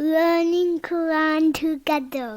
learning Quran together.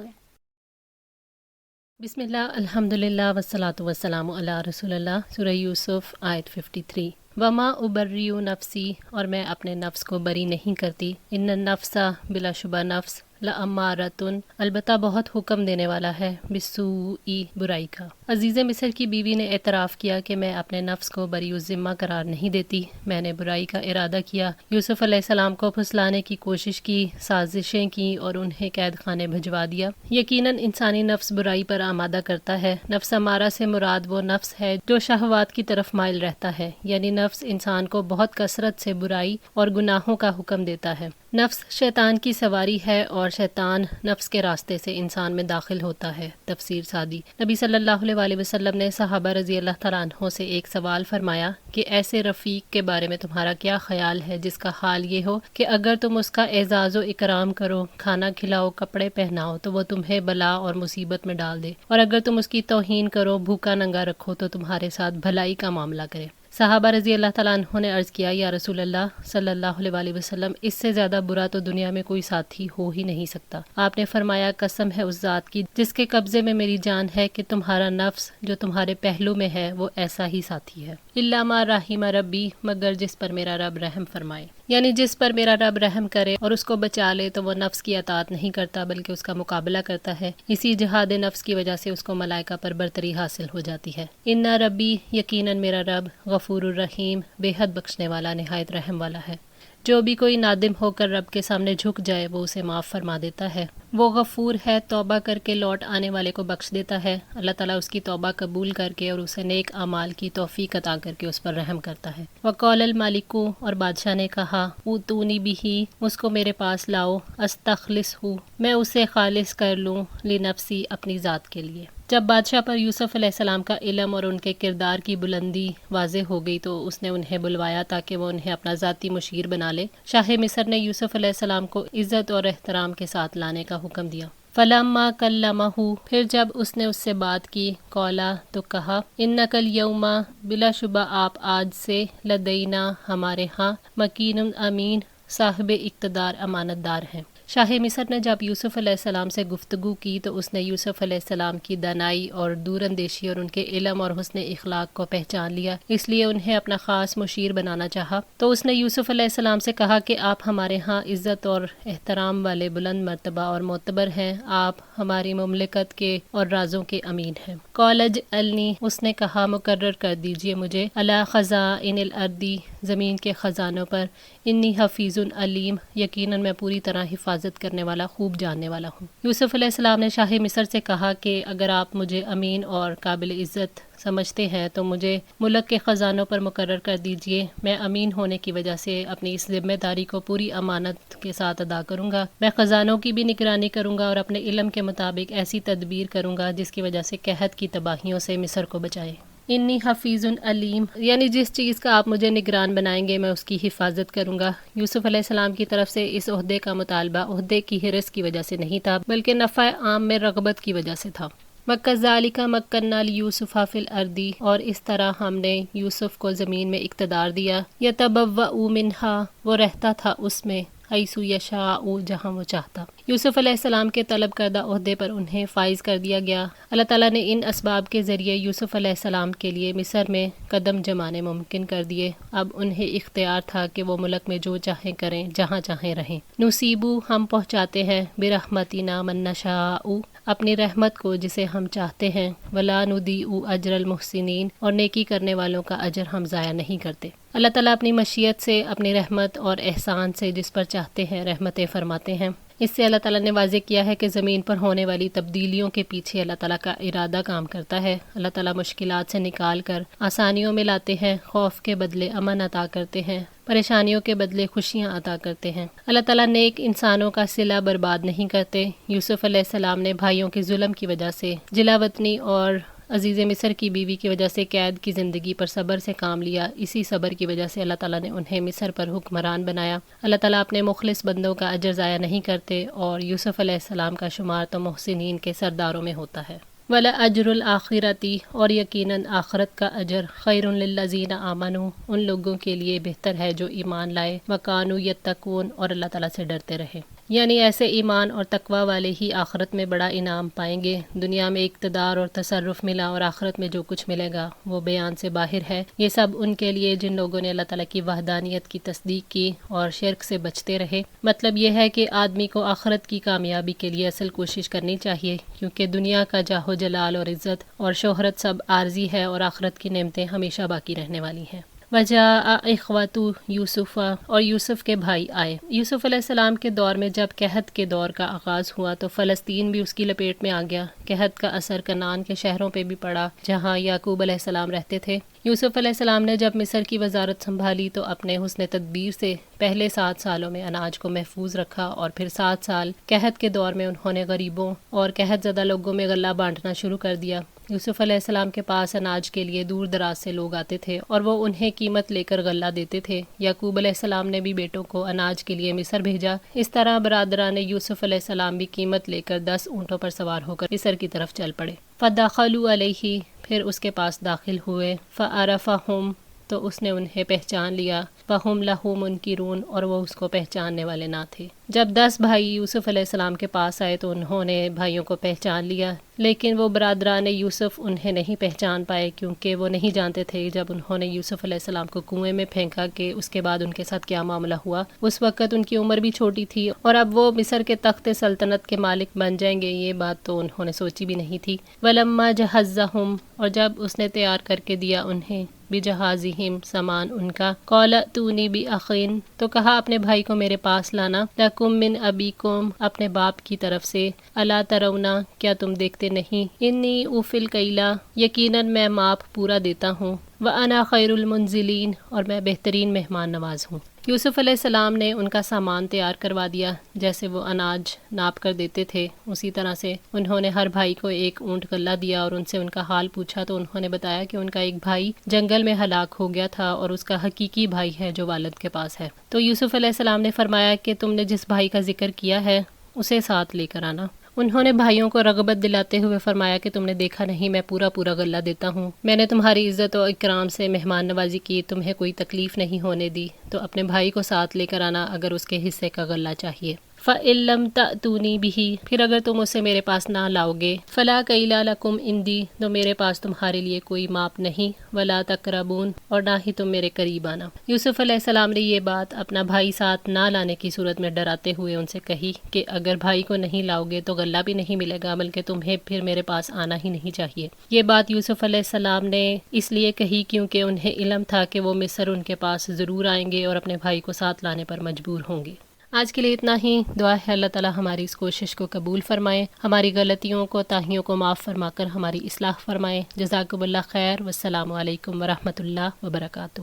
बिस्मिल्लाह अल्हम्दुलिल्लाह वस्सलातु वस्सलामु अला रसूलिल्लाह। सूरह यूसुफ आयत 53। वमा उबर्रियु नफ्सी, और मैं अपने नफ्स को बरी नहीं करती। इन्न नफ्सा, बिलाशुबा नफ्स, लअम्मारतुन, अलबत्ता बहुत हुक्म देने वाला है, बिस्सूई, बुराई का। अजीज़ मिस्र की बीवी ने एतराफ़ किया कि मैं अपने नफ्स को बरीउज़्ज़िम्मा करार नहीं देती। मैंने बुराई का इरादा किया, यूसुफ अलैहिस्सलाम को फुसलाने की कोशिश की, साजिशें की और उन्हें कैद खाने भिजवा दिया। यकीनन इंसानी नफ्स बुराई पर आमादा करता है। नफ्स अमारा से मुराद वो नफ्स है जो शहवात की तरफ माइल रहता है, यानी नफ्स इंसान को बहुत कसरत से बुराई और गुनाहों का हुक्म देता है। नफ्स शैतान की सवारी है और शैतान नफ्स के रास्ते से इंसान में दाखिल होता है। तफसीर सादी। नबी सल्लल्लाहु अलैहि वसल्लम ने सहाबा रज़ी अल्लाह तआला अन्हों से एक सवाल फरमाया कि ऐसे रफ़ीक के बारे में तुम्हारा क्या ख्याल है जिसका हाल ये हो कि अगर तुम उसका एजाज़ व इकराम करो, खाना खिलाओ, कपड़े पहनाओ तो वो तुम्हें बला और मुसीबत में डाल दे, और अगर तुम उसकी तौहीन करो, भूखा नंगा रखो तो तुम्हारे साथ भलाई का मामला करे। सहाबा रज़ी अल्लाह तआला अन्हों ने अर्ज़ किया, या रसूल अल्लाह सल्लल्लाहु अलैहि वसल्लम, इससे ज़्यादा बुरा तो दुनिया में कोई साथी हो ही नहीं सकता। आपने फरमाया, कसम है उस ज़ात की जिसके कब्ज़े में मेरी जान है कि तुम्हारा नफ्स जो तुम्हारे पहलू में है वो ऐसा ही साथी है। इल्ला मा राहिमा रब्बी, मगर जिस पर मेरा रब रहम फरमाए, यानी जिस पर मेरा रब रहम करे और उसको बचा ले तो वो नफ्स की अतात नहीं करता बल्कि उसका मुकाबला करता है। इसी जिहाद नफ्स की वजह से उसको मलाइका पर बरतरी हासिल हो जाती है। इन्ना रब्बी, यकीनन मेरा रब, गफूरुर रहीम, बेहद बख्शने वाला, निहायत रहम वाला है। जो भी कोई नादिम होकर रब के सामने झुक जाए वो उसे माफ़ फरमा देता है। वो गफूर है, तौबा करके लौट आने वाले को बख्श देता है। अल्लाह ताला उसकी तौबा कबूल करके और उसे नेक अमाल की तौफीक अता करके उस पर रहम करता है। वक़ौलल मालिकू, और बादशाह ने कहा, ऊतूनी बिही, उसको मेरे पास लाओ, अस्तखलिसहू, मैं उसे खालिस कर लूँ, लिनफ्सी, अपनी ज़ात के लिए। जब बादशाह पर यूसुफ अलैहिस्सलाम का इल्म और उनके किरदार की बुलंदी वाज़ेह हो गई तो उसने उन्हें बुलवाया ताकि वो उन्हें अपना ज़ाती मुशीर बना ले। शाह मिस्र ने यूसुफ अलैहिस्सलाम को इज़्ज़त और एहतराम के साथ लाने का हुक्म दिया। फलम्मा कल्लमहू, फिर जब उसने उससे बात की, कौला, तो कहा, इन्नकल यौमा, बिलाशुबा आप आज से, लदैना, हमारे यहाँ, मकीनुन अमीन, साहिब इक़्तिदार, अमानतदार हैं। शाह मिस्र ने जब यूसुफ अलैहिस्सलाम से गुफ्तगू की तो उसने यूसुफ अलैहिस्सलाम की दानाई और दूरंदेशी और उनके इल्म और हुस्न इखलाक को पहचान लिया, इसलिए उन्हें अपना ख़ास मुशीर बनाना चाहा। तो उसने यूसुफ अलैहिस्सलाम से कहा कि आप हमारे यहाँ इज़्ज़त और एहतराम वाले, बुलंद मर्तबा और मोतबर हैं। आप हमारी मुमलिकत के और राजों के अमीन हैं। कॉलेज अलनी, उसने कहा, मुकर्रर कर दीजिए मुझे, अला ख़ज़ाइनिल अर्दी, ज़मीन के ख़जानों पर, इन्नी हफीज़ुन अलीम, यकीनन मैं पूरी तरह हिफाजत करने वाला, खूब जानने वाला हूँ। यूसुफ अलैहिस्सलाम ने शाह मिस्र से कहा कि अगर आप मुझे अमीन और काबिल इज़्ज़त समझते हैं तो मुझे मुल्क के ख़जानों पर मुकर्रर कर दीजिए। मैं अमीन होने की वजह से अपनी इस जिम्मेदारी को पूरी अमानत के साथ अदा करूँगा। मैं ख़जानों की भी निगरानी करूँगा और अपने इल्म के मुताबिक ऐसी तदबीर करूँगा जिसकी वजह से कहत की तबाहियों से मिस्र को बचाए। इन्नी हफीज़ुन अलीम, यानी जिस चीज़ का आप मुझे निगरान बनाएंगे मैं उसकी हिफाजत करूँगा। यूसुफ अलैहिस्सलाम की तरफ से इस ओहदे का मुतालबा ओहदे की हिरस की वजह से नहीं था बल्कि नफ़ा आम में रग़बत की वजह से था। वकज़ालिका मक्कन्ना लियूसुफ़ा फ़िल अर्दी, और इस तरह हमने यूसुफ को ज़मीन में इक़्तिदार दिया। यतबव्वअु मिन्हा, वो रहता था उसमें, हैसु यशाउ, जहाँ वो चाहता। यूसुफ अलैहिस्सलाम के तलब करदा ओहदे पर उन्हें फ़ाइज़ कर दिया गया। अल्लाह ताला ने इन असबाब के ज़रिए यूसुफ अलैहिस्सलाम के लिए मिस्र में कदम जमाने मुमकिन कर दिए। अब उन्हें इख्तियार था कि वो मुल्क में जो चाहें करें, जहाँ चाहें रहें। नुसीबू, हम पहुँचाते हैं, बिरहमतिना मन नशाउ, अपनी रहमत को जिसे हम चाहते हैं, वला नुदीउ अजरल मुहसिनीन, और नेकी करने वालों का अजर हम ज़ाया नहीं करते। अल्लाह ताला अपनी मशीयत से, अपनी रहमत और एहसान से जिस पर चाहते हैं रहमतें फरमाते हैं। इससे अल्लाह ताला ने वाज़ेह किया है कि ज़मीन पर होने वाली तब्दीलियों के पीछे अल्लाह ताला का इरादा काम करता है। अल्लाह ताला मुश्किलात से निकाल कर आसानियों में लाते हैं, खौफ के बदले अमन अता करते हैं, परेशानियों के बदले खुशियाँ अता करते हैं। अल्लाह ताला नेक इंसानों का सिला बर्बाद नहीं करते। यूसुफ अलैहिस्सलाम ने भाइयों के जुल्म की वजह से, जिलावतनी और अजीज़ मिस्र की बीवी की वजह से कैद की ज़िंदगी पर सब्र से काम लिया। इसी सब्र की वजह से अल्लाह ताला ने उन्हें मिस्र पर हुक्मरान बनाया। अल्लाह ताला अपने मुखलिस बंदों का अजर ज़ाया नहीं करते और यूसुफ अलैहिस्सलाम का शुमार तो मुहसिनीन के सरदारों में होता है। वला अजरुल आखिरती, और यकीनन आखरत का अजर, खैरुन लिल्लज़ीना आमनू, उन लोगों के लिए बेहतर है जो ईमान लाए, वकानू यत्तकून, और अल्लाह ताला से डरते रहे। یعنی ایسے ایمان اور تقوی والے ہی آخرت میں بڑا انعام پائیں گے۔ دنیا میں اقتدار اور تصرف ملا اور آخرت میں جو کچھ ملے گا وہ بیان سے باہر ہے۔ یہ سب ان کے لیے جن لوگوں نے اللہ تعالیٰ کی وحدانیت کی تصدیق کی اور شرک سے بچتے رہے۔ مطلب یہ ہے کہ آدمی کو آخرت کی کامیابی کے لیے اصل کوشش کرنی چاہیے، کیونکہ دنیا کا جاہ و جلال اور عزت اور شہرت سب عارضی ہے اور آخرت کی نعمتیں ہمیشہ باقی رہنے والی ہیں۔ وجاء اخوۃ یوسف، اور یوسف کے بھائی آئے۔ یوسف علیہ السلام کے دور میں جب قحط کے دور کا آغاز ہوا تو فلسطین بھی اس کی لپیٹ میں آ گیا۔ قحط کا اثر کنعان کے شہروں پہ بھی پڑا جہاں یعقوب علیہ السلام رہتے تھے۔ یوسف علیہ السلام نے جب مصر کی وزارت سنبھالی تو اپنے حسن تدبیر سے پہلے 7 سالوں میں اناج کو محفوظ رکھا، اور پھر 7 سال قحط کے دور میں انہوں نے غریبوں اور قحط زدہ لوگوں میں غلہ بانٹنا شروع کر دیا۔ یوسف علیہ السلام کے پاس اناج کے لیے دور دراز سے لوگ آتے تھے اور وہ انہیں قیمت لے کر غلہ دیتے تھے۔ یعقوب علیہ السلام نے بھی بیٹوں کو اناج کے لیے مصر بھیجا۔ اس طرح برادران یوسف علیہ السلام بھی قیمت لے کر 10 اونٹوں پر سوار ہو کر مصر کی طرف چل پڑے۔ فدخلوا علیہ، پھر اس کے پاس داخل ہوئے۔ فعرفہم، تو اس نے انہیں پہچان لیا۔ فہم لہ منکرون، اور وہ اس کو پہچاننے والے نہ تھے۔ جب 10 بھائی یوسف علیہ السلام کے پاس آئے تو انہوں نے بھائیوں کو پہچان لیا، لیکن وہ برادران یوسف انہیں نہیں پہچان پائے، کیونکہ وہ نہیں جانتے تھے جب انہوں نے یوسف علیہ السلام کو کنویں میں پھینکا کہ اس کے بعد ان کے ساتھ کیا معاملہ ہوا۔ اس وقت ان کی عمر بھی چھوٹی تھی اور اب وہ مصر کے تخت سلطنت کے مالک بن جائیں گے، یہ بات تو انہوں نے سوچی بھی نہیں تھی۔ وَلَمَّا جَهَّزَهُمْ، اور جب اس نے تیار کر کے دیا انہیں، بجہازہم، سامان ان کا، قال ائتونی بأخین، تو کہا اپنے بھائی کو میرے پاس لانا، لکم من ابیکم، اپنے باپ کی طرف سے، الا ترونا، کیا تم دیکھتے نہیں، انی اوفی الکیل، یقیناً میں ماپ پورا دیتا ہوں، وانا خیر المنزلین، اور میں بہترین مہمان نواز ہوں۔ یوسف علیہ السلام نے ان کا سامان تیار کروا دیا، جیسے وہ اناج ناپ کر دیتے تھے اسی طرح سے۔ انہوں نے ہر بھائی کو 1 اونٹ غلہ دیا اور ان سے ان کا حال پوچھا تو انہوں نے بتایا کہ ان کا ایک بھائی جنگل میں ہلاک ہو گیا تھا اور اس کا حقیقی بھائی ہے جو والد کے پاس ہے۔ تو یوسف علیہ السلام نے فرمایا کہ تم نے جس بھائی کا ذکر کیا ہے اسے ساتھ لے کر آنا۔ انہوں نے بھائیوں کو رغبت دلاتے ہوئے فرمایا کہ تم نے دیکھا نہیں میں پورا غلہ دیتا ہوں، میں نے تمہاری عزت و اکرام سے مہمان نوازی کی، تمہیں کوئی تکلیف نہیں ہونے دی، تو اپنے بھائی کو ساتھ لے کر آنا اگر اس کے حصے کا غلہ چاہیے۔ فَإِن لَّمْ تَأْتُونِي بِهِ، پھر اگر تم اسے میرے پاس نہ لاؤ گے، فَلَا كَيْلَ لَكُمْ عِندِي، تو میرے پاس تمہارے لیے کوئی ماپ نہیں، وَلَا تَقْرَبُونَ، اور نہ ہی تم میرے قریب آنا۔ یوسف علیہ السلام نے یہ بات اپنا بھائی ساتھ نہ لانے کی صورت میں ڈراتے ہوئے ان سے کہی کہ اگر بھائی کو نہیں لاؤ گے تو غلہ بھی نہیں ملے گا، بلکہ تمہیں پھر میرے پاس آنا ہی نہیں چاہیے۔ یہ بات یوسف علیہ السلام نے اس لیے کہی کیونکہ انہیں علم تھا کہ وہ مصر ان کے پاس ضرور آئیں گے اور اپنے بھائی کو ساتھ لانے پر مجبور ہوں گے۔ آج کے لیے اتنا ہی۔ دعا ہے اللہ تعالی ہماری اس کوشش کو قبول فرمائے، ہماری غلطیوں کو تاہیوں کو معاف فرما کر ہماری اصلاح فرمائے۔ جزاکم اللہ خیر، والسلام علیکم ورحمۃ اللہ وبرکاتہ۔